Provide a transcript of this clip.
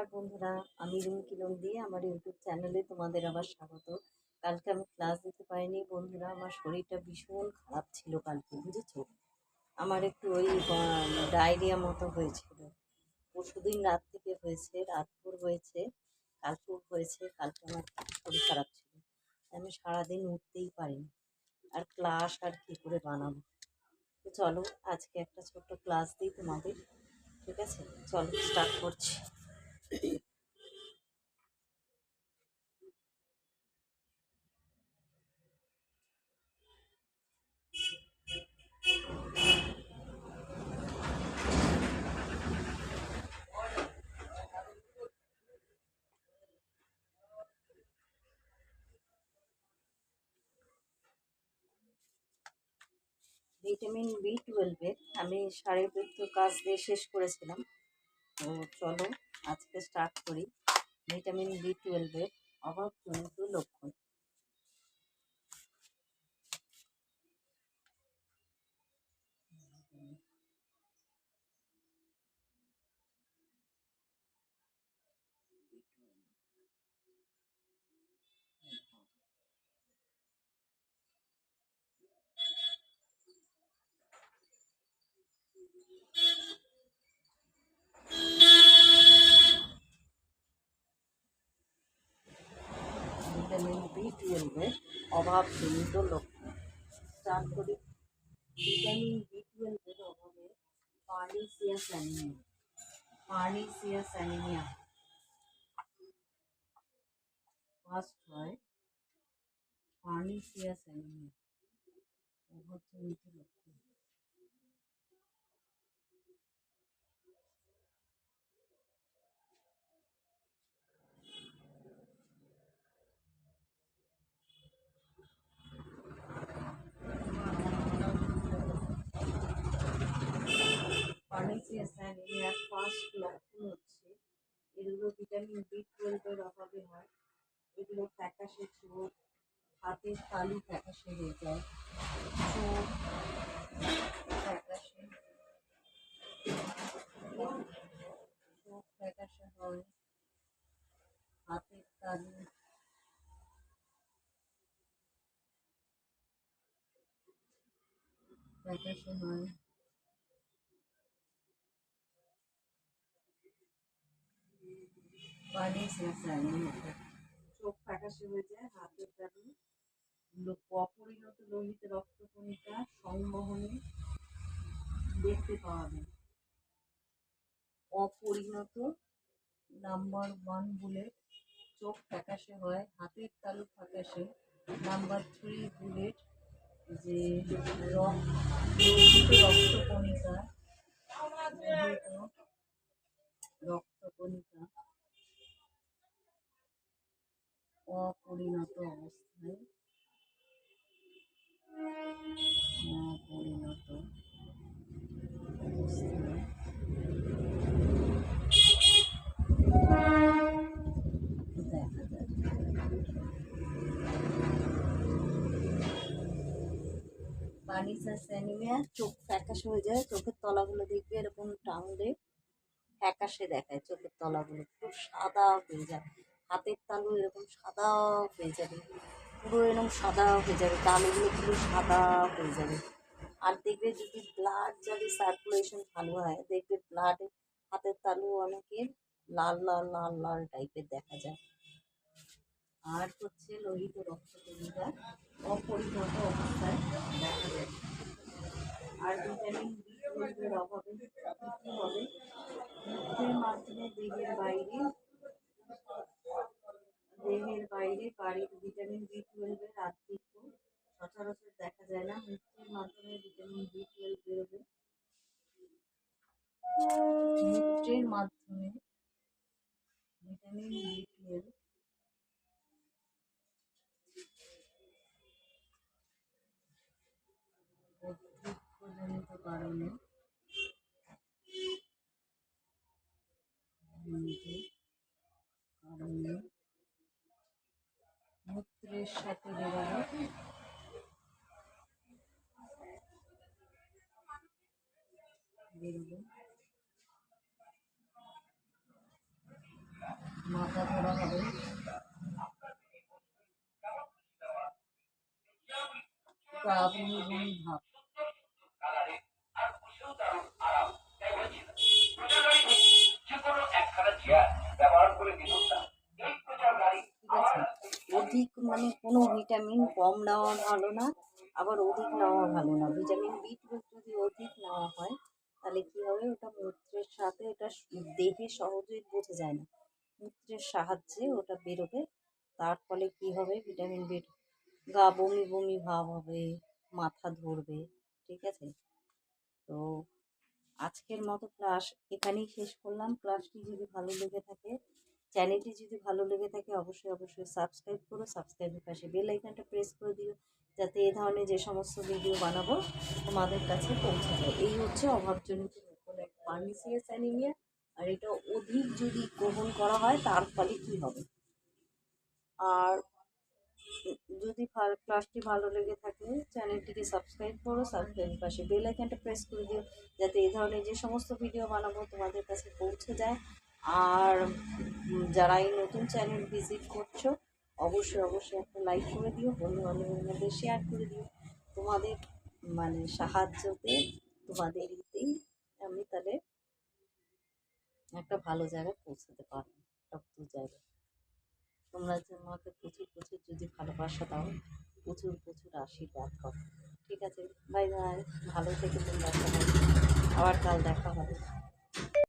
নমস্কার বন্ধুরা, আমি রুমকি নন্দী। আমার ইউটিউব চ্যানেলে তোমাদের আবার স্বাগত। কালকে আমি ক্লাস দিতে পারিনি বন্ধুরা, আমার শরীরটা ভীষণ খারাপ ছিল কালকে, বুঝেছো? আমার একটু ওই ডায়রিয়া মতো হয়েছিল। পরশুদিন রাত থেকে হয়েছে, রাতভর হয়েছে, কালকেও হয়েছে। কালকে আমার শরীর খারাপ ছিল, আমি সারাদিন উঠতেই পারিনি। আর ক্লাস আর কী করে বানাবো? তো চলো আজকে একটা ছোট্ট ক্লাস দিই তোমাদের, ঠিক আছে? চলো স্টার্ট করছি। ভিটামিন বি 12 আমি শারীরবৃত্তীয় কাজ দিয়ে শেষ করেছিলাম। তো চলো আজকে স্টার্ট করি। ভিটামিন বি 12 অভাবজনিত লক্ষণ। ভিটামিন বি 12 অভাবজনিত লক্ষণ স্টার্ট করি। ভিটামিন বি 12 অভাবে পার্নিসিয়াস অ্যানিমিয়া ফার্স্ট হয়। পার্নিসিয়াস অ্যানিমিয়া অভাবজনিত লক্ষণ। পার্নিসিয়াস অ্যানিমিয়ার ফার্স্ট লক্ষণ হচ্ছে এগুলো ভিটামিন বি 12 অভাবে হয়। এগুলো ফ্যাকাশে চোখ, হাতের তালু ফ্যাকাশে হয়ে যায়, চোখ ফ্যাকাশে, চোখ ফ্যাকাশে হয়, হাতের তালু ফ্যাকাশে হয়। পার্নিসিয়াস অ্যানিমিয়া চোখ ফ্যাকাশে হয়ে যায়, হাতের তালু অপরিণত লোহিত রক্তকণিকা সংবহনে দেখতে পাওয়া যায়। অপরিণত নাম্বার 1 বুলেট, চোখ ফ্যাকাশে হয়, হাতের তালু ফ্যাকাশে। নাম্বার 3 বুলেট, যে লোহিত রক্তকণিকা, লোহিত রক্তকণিকা অপরিণত অবস্থায়, অপরিণত অবস্থায় দেখা যায়। পার্নিসিয়াস অ্যানিমিয়া চোখ ফ্যাকাশে হয়ে যায়, চোখের তলাগুলো দেখবে এরকম টানলে ফ্যাকাশে দেখায়, চোখের তলাগুলো পুরো সাদা হয়ে যায়, হাতের তালু এরকম সাদা হয়ে যাবে, পুরো এরকম সাদা হয়ে যাবে, তালুগুলো পুরো সাদা হয়ে যাবে। আর দেখবে যদি ব্লাড যদি সার্কুলেশন ভালো হয়, দেখবে ব্লাড হাতের তালু অনেকের লাল লাল লাল লাল টাইপের দেখা যায়। আর হচ্ছে লোহিত রক্তকণিকা অপরিণত অবস্থায় দেখা যায়। আর ভিটামিন বি 12 অভাবে কি হবে? মূত্রের মাধ্যমে দেহের বাইরে বাড়ির ভিটামিন বি 12 আধিক্য সচরাচর দেখা যায় না। মূত্রের মাধ্যমে ভিটামিন বি 12 বেরোবে। মূত্রের মাধ্যমে ভিটামিন বি 12 অধিক্যজনিত কারণে মূত্রের সাথে বেরোবে মাথা ধরা হবে, গা বমি বমি ভাব। ঠিক আছে, অধিক মানে কোনো ভিটামিন কম নেওয়া ভালো না, আবার অধিক নেওয়া ভালো না। ভিটামিন বি12 যদি অধিক নেওয়া হয় তাহলে কি হবে, ওটা মূত্রের সাথে ওটা দেহে সহজেই পচে যায় না, মূত্রের সাহায্যে ওটা বেরোবে। তার ফলে কি হবে, ভিটামিন বি, গা বমি বমি ভাব হবে, মাথা ধরবে। ঠিক আছে, তো আজকের মতো ক্লাস এখানেই শেষ করলাম। ক্লাসটি যদি ভালো লেগে থাকে, চ্যানেলটি যদি ভালো লেগে থাকে, অবশ্যই অবশ্যই সাবস্ক্রাইব করো, সাবস্ক্রাইবের পাশে বেল আইকনটা প্রেস করে দিও, যাতে এ ধরনের যে সমস্ত ভিডিও বানাবো তোমাদের কাছে পৌঁছে যায়। এই হচ্ছে অভাবজনিত পার্নিসিয়াস অ্যানিমিয়া। আর এটা অধিক যদি গ্রহণ করা হয় তার ফলে কী হবে। আর যদি ক্লাসটি ভালো লেগে থাকে, চ্যানেলটিকে সাবস্ক্রাইব করো, সাবস্ক্রাইবের পাশে বেল আইকনটা প্রেস করে দিও, যাতে এই ধরনের যে সমস্ত ভিডিও বানাবো তোমাদের কাছে পৌঁছে যায়। আর যারা এই নতুন চ্যানেল ভিজিট করছো, অবশ্যই অবশ্যই একটা লাইক করে দিও, বন্ধু বান্ধবের মধ্যে শেয়ার করে দিও। তোমাদের মানে সাহায্যতে, তোমাদের ইতেই আমি তাহলে একটা ভালো জায়গায় পৌঁছাতে পারবো, শক্ত জায়গায়। তোমরা যে আমাকে প্রচুর প্রচুর যদি ভালোবাসা দাও, প্রচুর প্রচুর আশীর্বাদ করো। ঠিক আছে, বাই বাই, ভালো থেকে তোমরা সবাই, আবার কাল দেখা হবে।